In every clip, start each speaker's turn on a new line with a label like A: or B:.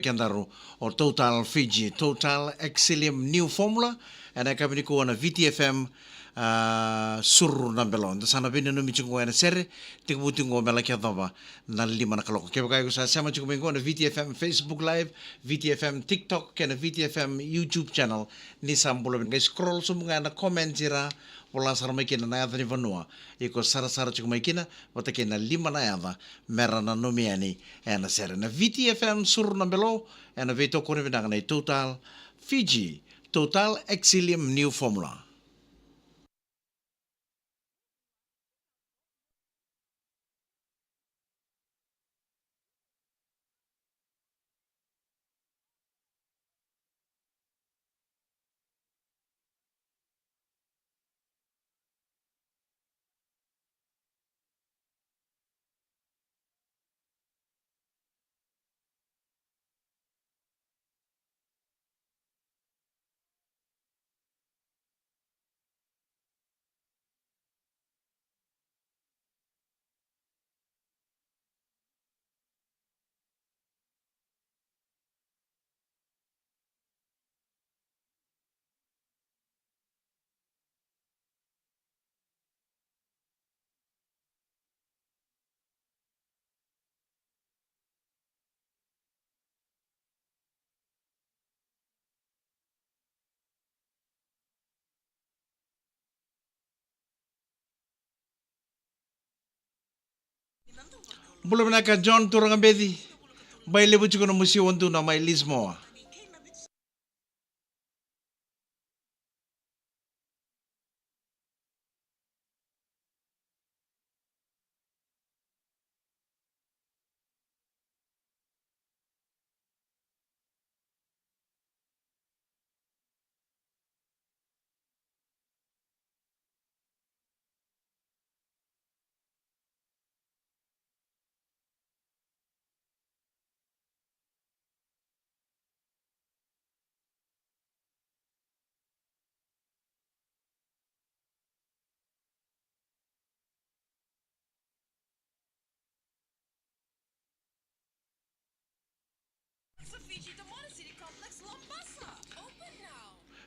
A: Kiandaru o Total Fiji, Total Exilium New Formula, and I kami ko na VTFM sur na belon. Da sana bini no michungo na sere, tingbutingo mela kia dava na lima na kaloko. Kaya kaya ko sa sama chungo mingo na VTFM Facebook Live, VTFM TikTok, kaya na VTFM YouTube channel ni sambulo. Kaya scroll sumunga na comment jira, wala sara mai kina na yada ni vanua. Iko sara chungo mai kina, wata kina lima na yada, mera na nomiani, na sere. Na VTFM sur na belo, na veto kone vinanga na Total Fiji, Total Exilium New Formula. Belum nak John turang bedi. Bai lebu cuko no musi wantu na mai lismo.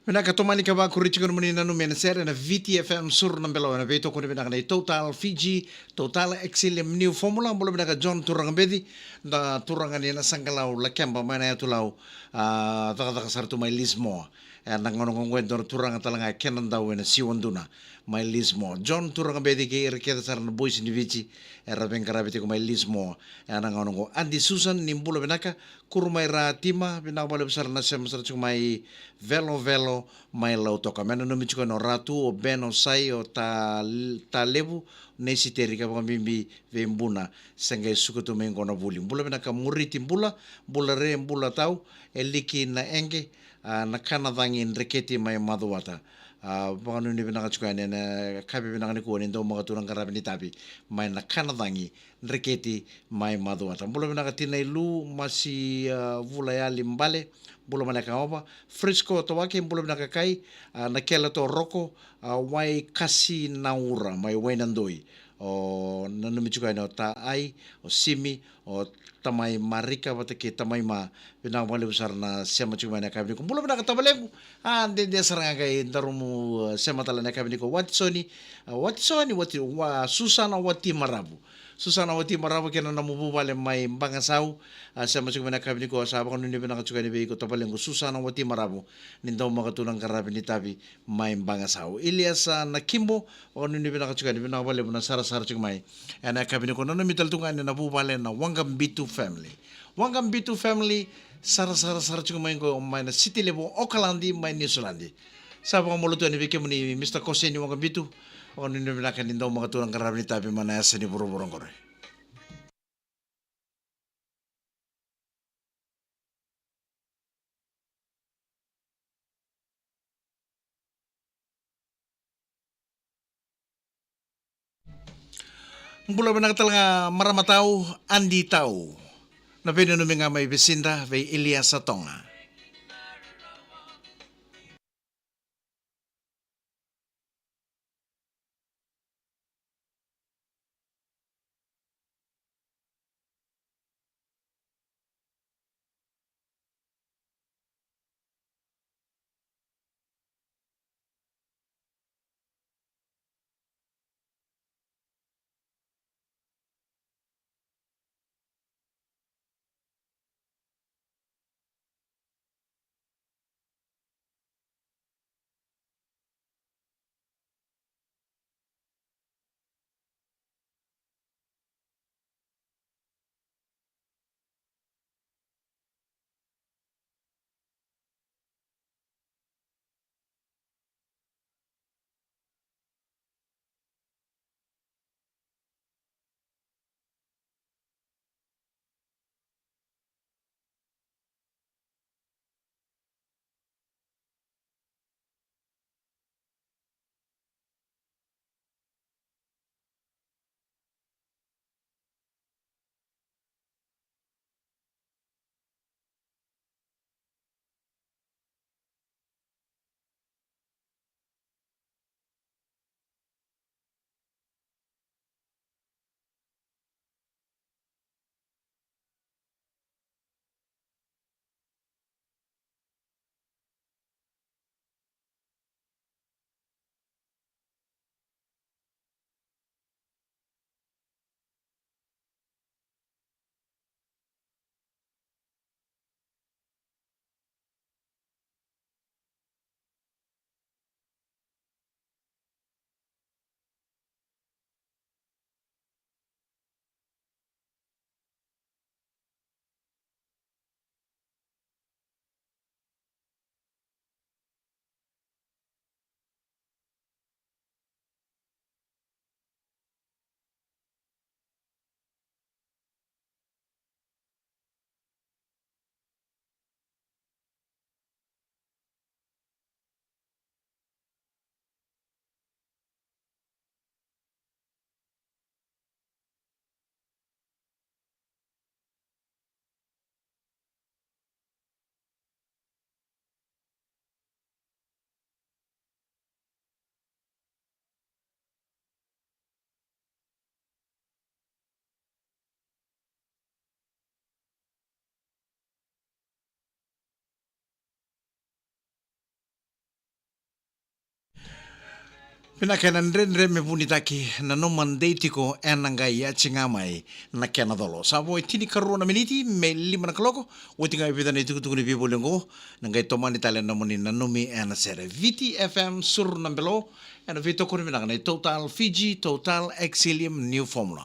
A: Menaka tomani ka ba kuriti ko naman na numena sere na VTFM sur ng belo na veto ko na na Total Fiji, Total Exilium New Formula mula menaka John turang bedi na turangan ni na sangkalaw lakemba mana ya tulau taka sartu may lismo nang ngonong kwento turang talanga kenan daw na siwanduna may lismo John turang bedi ke irketa sar na boys ni Vici era ben karabiti ko may lismo nang ngonong ko Andy Susan nimbula menaka kurumay ratima binabalo besar na siya masar may velo mai lau toka mena no michuka no ratu o ben o sai o ta levu nesi teri ka mimbi vembuna senga suka tu mengo na buli bula mena ka muriti bula re bula tau eliki na enge na kana dangi reketi mai maduata panganu ni bina kachuka ne na kabe bina ni ko ni ndo mga turang karabi ni tapi mai na kana dangi reketi mai maduata bula bina ka tinai lu masi vula ya limbale bula mana ka opa frisco to wake bula mana ka kai na kela to roko wai kasi naura mai wainandoi o nanu michuka no ta ai o simi o tamai marika wate ke tamai ma bina wale besar na sema chuma na kabini ko bula mana ka tabalegu de saranga kai darumu sema tala na kabini ko watsoni wati susana wati marabu Susana wati marabu kena namu bubale mai bangasau sama cukup nak kabini ko asaba kono ni bena kacuka ni beiko tapalengo Susana wati marabu nindau makatulang karabini tabi mai bangasau Iliasa na kimbo kono ni bena kacuka ni bena bale bena sara cuk mai ana kabini ko nono mital tungan na bubale na Wangam Bitu family Wangam Bitu family sara cuk mai ko mai na city level Okalandi mai New Zealand Saba ko muluto ni bike ni Mr. Koseni Wangam Bitu o nino binaka nindo mga tulang karabini tabi manasa ni buru-burong kore. Bula binaka talaga maramatao, andi tao. Na pwede nung mga may bisinda, may Elias Satonga. Pinakanan rin me punitaki na no mandate ko enanga ya chingamai na kenadolo. Sabo itini karu na miniti me lima na kaloko. Uti nga ipita na itukutuku ni people ngo. Nangay toman Italian na muni na numi ena sere. VTFM sur nambelo. Ena vito ko rin na Total Fiji, Total Exilium New Formula.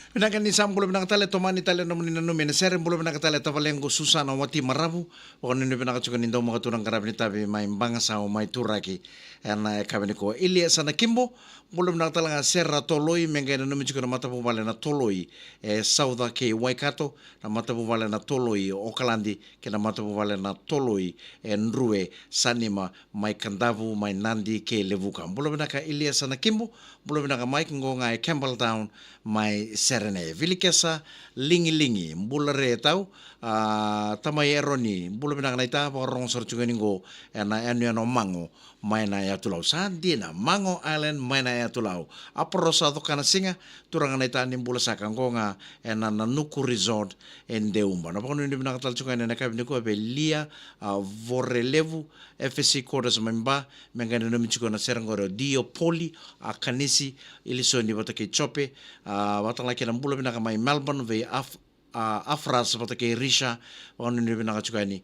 A: Pinakan ni sam bulu pinakatale tomani tale no ni no men ser bulu pinakatale tavalengo susana wati marabu o ni pinakachukan indo mga turang karabni tabi mai mbanga sa o mai turaki ana kabini ko ilia sana kimbo bulu pinakatale nga serra toloi menga no michukan na mata pumale na toloi sauda ke waikato na mata pumale na toloi okalandi ke na mata pumale na toloi nrue sanima mai kandavu mai nandi ke levuka bulu pinaka ilia sana kimbo bulu pinaka mai ngonga Campbelltown mai serene vilikesa lingi mbulare tau tamai eroni mbula binang naita porong sorchungeningo ena enu mango maina ya tulau sandina mango island maina ya tulau aporosa to kana singa turang naita ni mbula sakangonga ena nanuku resort endeumba na pokono ni binang tal chunga ena kabini ko belia vorelevu FSC quarters memba mengana no michuko na serangoro dio poli akanisi ilisoni batake chope watang laki na mbula binaka mai Melbourne ve afras batake risha wanu ni binaka chukani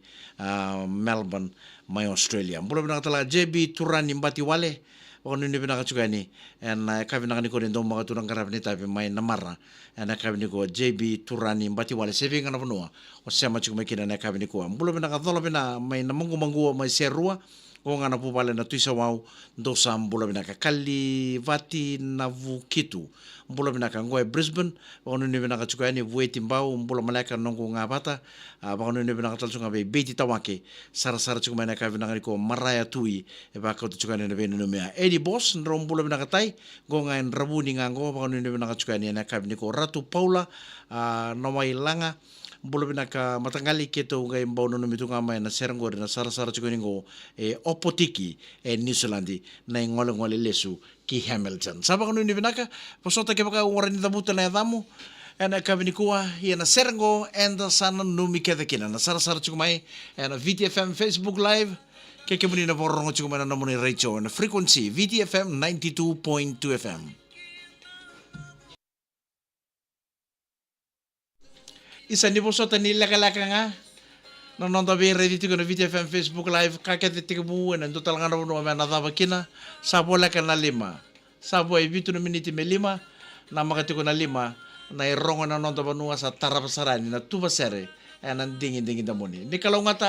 A: Melbourne mai Australia mbula binaka tala JB turani mbati wale wanu ni binaka chukani en kabinaka ni ko ndo mga turang karabni tapi mai namara en kabini ko JB turani mbati wale saving na punua o sema chukumekina na kabini ko mbula binaka thola bina mai namangu mai serua o ngana pupale na tuisa wau dosa mbula binaka kali vati na vukitu mbula binaka ngoe Brisbane ono ni binaka chukani vueti mbau mbula malaka nongo ngabata ono ni binaka talsunga be beti tawake sara chukumana ka binaka ko maraya tui e ba ka chukani na benu mea edi boss ndro mbula binaka tai go ngain rabuni ngango ono ni binaka chukani na ka biniko Ratu Paula no mai langa mbula binaka matangali keto ngai mbono no mitunga mai na serangore na sara chukuningo opotiki New Zealand na ngole lesu ki Hamilton saba kono ni binaka posota ke baka ngorani tabuta na damu ena kabini kuwa na serango enda sana numi kina na sara chukumai ena VTFM Facebook live ke muni na borongo chukumana na muni radio na frequency VTFM 92.2 FM. Isa ni posota ni laka nga nonton tabi ready to na VTFM Facebook live kakete tiku na total nga no na dava kina sabo laka na 5 sabo ay vitu na miniti me 5 na makatiko na 5 na irongo na nonton banua sa tarapasarani na tuba sere and dingin da muni ni kalongata